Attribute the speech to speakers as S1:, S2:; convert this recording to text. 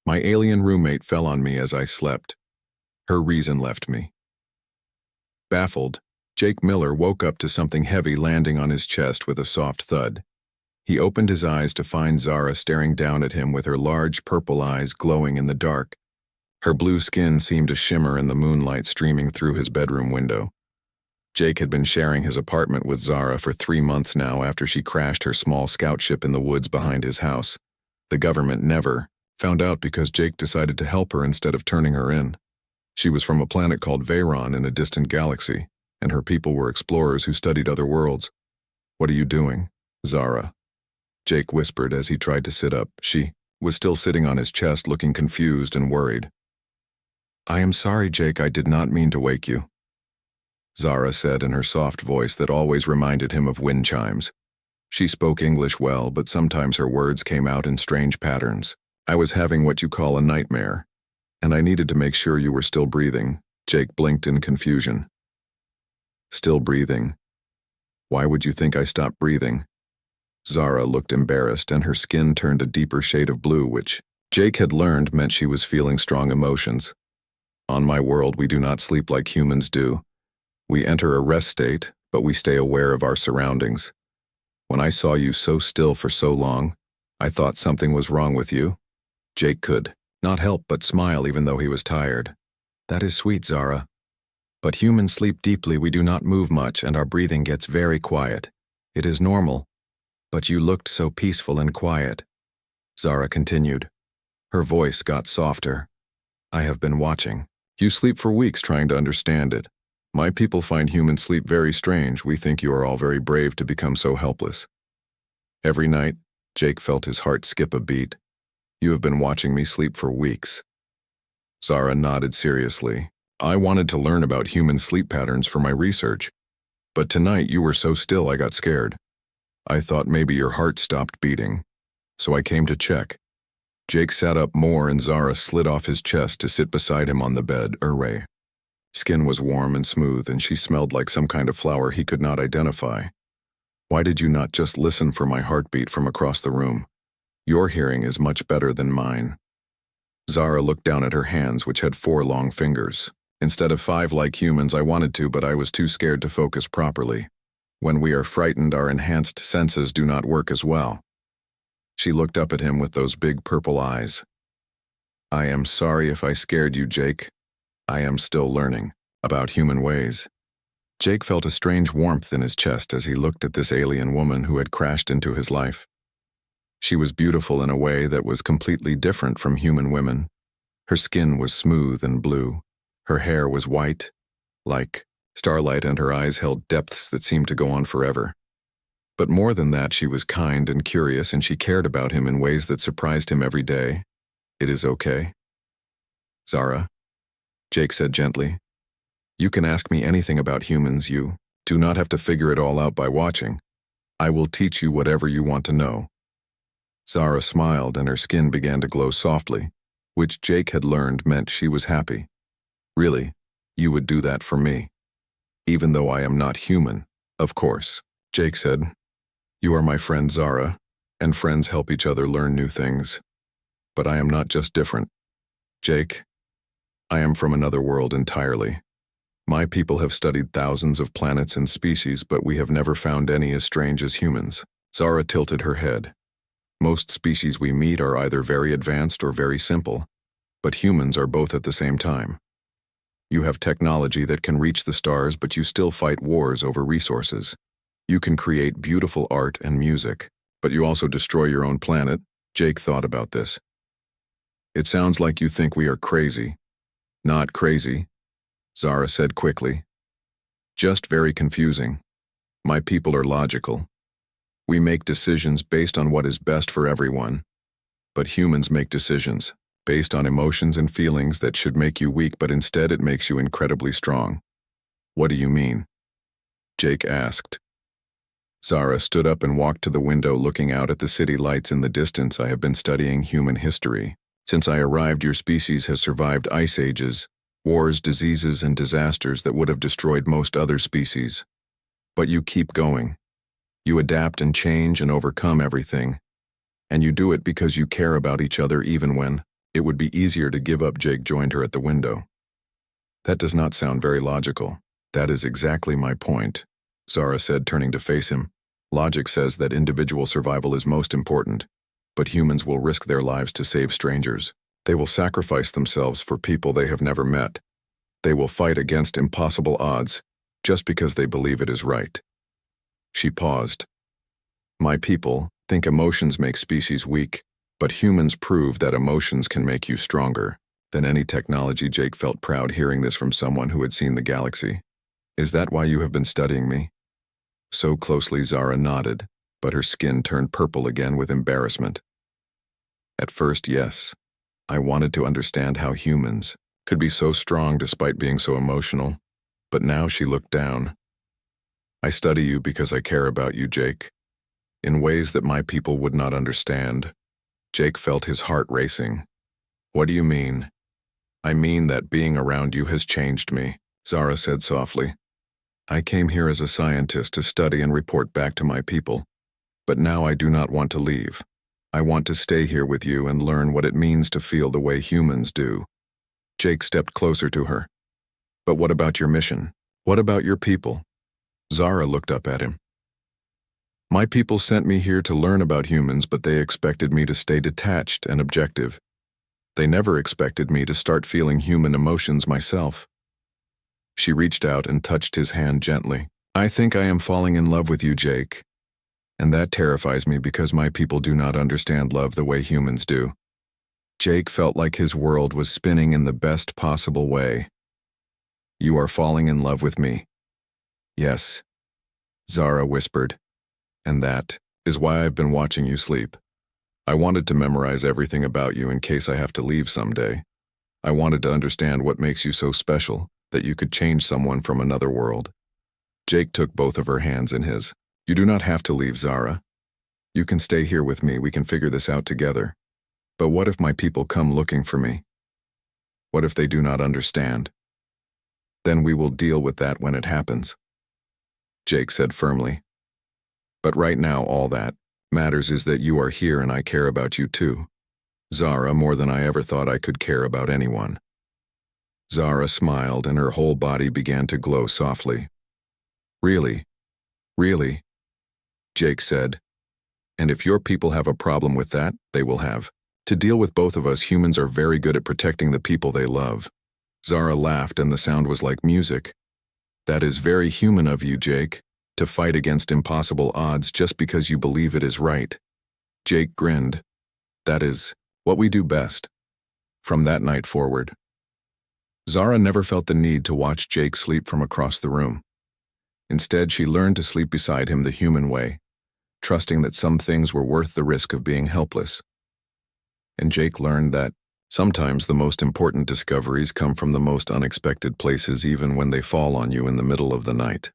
S1: My alien roommate fell on me as I slept. Her reason left me. Baffled, Jake Miller woke up to something heavy landing on his chest with a soft thud. He opened his eyes to find Zara staring down at him with her large purple eyes glowing in the dark. Her blue skin seemed to shimmer in the moonlight streaming through his bedroom window. Jake had been sharing his apartment with Zara for 3 months now after she crashed her small scout ship in the woods behind his house. The government never found out because Jake decided to help her instead of turning her in. She was from a planet called Veyron in a distant galaxy, and her people were explorers who studied other worlds. "What are you doing, Zara?" Jake whispered as he tried to sit up. She was still sitting on his chest, looking confused and worried. "I am sorry, Jake, I did not mean to wake you," Zara said in her soft voice that always reminded him of wind chimes. She spoke English well, but sometimes her words came out in strange patterns. "I was having what you call a nightmare, and I needed to make sure you were still breathing." Jake blinked in confusion. "Still breathing? Why would you think I stopped breathing?" Zara looked embarrassed, and her skin turned a deeper shade of blue, which Jake had learned meant she was feeling strong emotions. "On my world, we do not sleep like humans do. We enter a rest state, but we stay aware of our surroundings. When I saw you so still for so long, I thought something was wrong with you." Jake could not help but smile even though he was tired. "That is sweet, Zara. But humans sleep deeply, we do not move much, and our breathing gets very quiet. It is normal. But you looked so peaceful and quiet," Zara continued. Her voice got softer. "I have been watching. You sleep for weeks trying to understand it. My people find human sleep very strange. We think you are all very brave to become so helpless." Every night, Jake felt his heart skip a beat. "You have been watching me sleep for weeks." Zara nodded seriously. "I wanted to learn about human sleep patterns for my research. But tonight you were so still I got scared. I thought maybe your heart stopped beating. So I came to check." Jake sat up more and Zara slid off his chest to sit beside him on the bed. Her skin was warm and smooth, and she smelled like some kind of flower he could not identify. "Why did you not just listen for my heartbeat from across the room? Your hearing is much better than mine." Zara looked down at her hands, which had 4 long fingers. "Instead of 5 like humans, I wanted to, but I was too scared to focus properly. When we are frightened, our enhanced senses do not work as well." She looked up at him with those big purple eyes. "I am sorry if I scared you, Jake. I am still learning about human ways." Jake felt a strange warmth in his chest as he looked at this alien woman who had crashed into his life. She was beautiful in a way that was completely different from human women. Her skin was smooth and blue. Her hair was white, like starlight, and her eyes held depths that seemed to go on forever. But more than that, she was kind and curious, and she cared about him in ways that surprised him every day. "It is okay, Zara," Jake said gently. "You can ask me anything about humans. You do not have to figure it all out by watching. I will teach you whatever you want to know." Zara smiled, and her skin began to glow softly, which Jake had learned meant she was happy. "Really, you would do that for me? Even though I am not human, of course," Jake said. "You are my friend, Zara, and friends help each other learn new things. But I am not just different, Jake. I am from another world entirely. My people have studied thousands of planets and species, but we have never found any as strange as humans." Zara tilted her head. "Most species we meet are either very advanced or very simple, but humans are both at the same time. You have technology that can reach the stars, but you still fight wars over resources. You can create beautiful art and music, but you also destroy your own planet." Jake thought about this. "It sounds like you think we are crazy." "Not crazy," Zara said quickly. "Just very confusing. My people are logical. We make decisions based on what is best for everyone. But humans make decisions based on emotions and feelings that should make you weak, but instead it makes you incredibly strong." "What do you mean?" Jake asked. Zara stood up and walked to the window, looking out at the city lights in the distance. "I have been studying human history. Since I arrived, your species has survived ice ages, wars, diseases, and disasters that would have destroyed most other species. But you keep going. You adapt and change and overcome everything. And you do it because you care about each other even when It would be easier to give up. Jake joined her at the window. That does not sound very logical. That is exactly my point, Zara said, turning to face him. Logic says that individual survival is most important, but humans will risk their lives to save strangers. They will sacrifice themselves for people they have never met. They will fight against impossible odds just because they believe it is right. She paused. My people think emotions make species weak, but humans prove that emotions can make you stronger than any technology. Jake felt proud hearing this from someone who had seen the galaxy. Is that why you have been studying me? So closely. Zara nodded, but her skin turned purple again with embarrassment. At first, yes. I wanted to understand how humans could be so strong despite being so emotional, but now she looked down. I study you because I care about you, Jake, in ways that my people would not understand. Jake felt his heart racing. What do you mean? I mean that being around you has changed me, Zara said softly. I came here as a scientist to study and report back to my people, but now I do not want to leave. I want to stay here with you and learn what it means to feel the way humans do. Jake stepped closer to her. But what about your mission? What about your people? Zara looked up at him. My people sent me here to learn about humans, but they expected me to stay detached and objective. They never expected me to start feeling human emotions myself. She reached out and touched his hand gently. I think I am falling in love with you, Jake. And that terrifies me because my people do not understand love the way humans do. Jake felt like his world was spinning in the best possible way. You are falling in love with me. Yes, Zara whispered. And that is why I've been watching you sleep. I wanted to memorize everything about you in case I have to leave someday. I wanted to understand what makes you so special, that you could change someone from another world. Jake took both of her hands in his. You do not have to leave, Zara. You can stay here with me. We can figure this out together. But what if my people come looking for me? What if they do not understand? Then we will deal with that when it happens, Jake said firmly. But right now all that matters is that you are here and I care about you too. Zara, more than I ever thought I could care about anyone. Zara smiled and her whole body began to glow softly. Really? Really? Jake said. And if your people have a problem with that, they will have. To deal with both of us, humans are very good at protecting the people they love. Zara laughed and the sound was like music. That is very human of you, Jake, to fight against impossible odds just because you believe it is right. Jake grinned. That is what we do best. From that night forward, Zara never felt the need to watch Jake sleep from across the room. Instead, she learned to sleep beside him the human way, trusting that some things were worth the risk of being helpless. And Jake learned that sometimes the most important discoveries come from the most unexpected places, even when they fall on you in the middle of the night.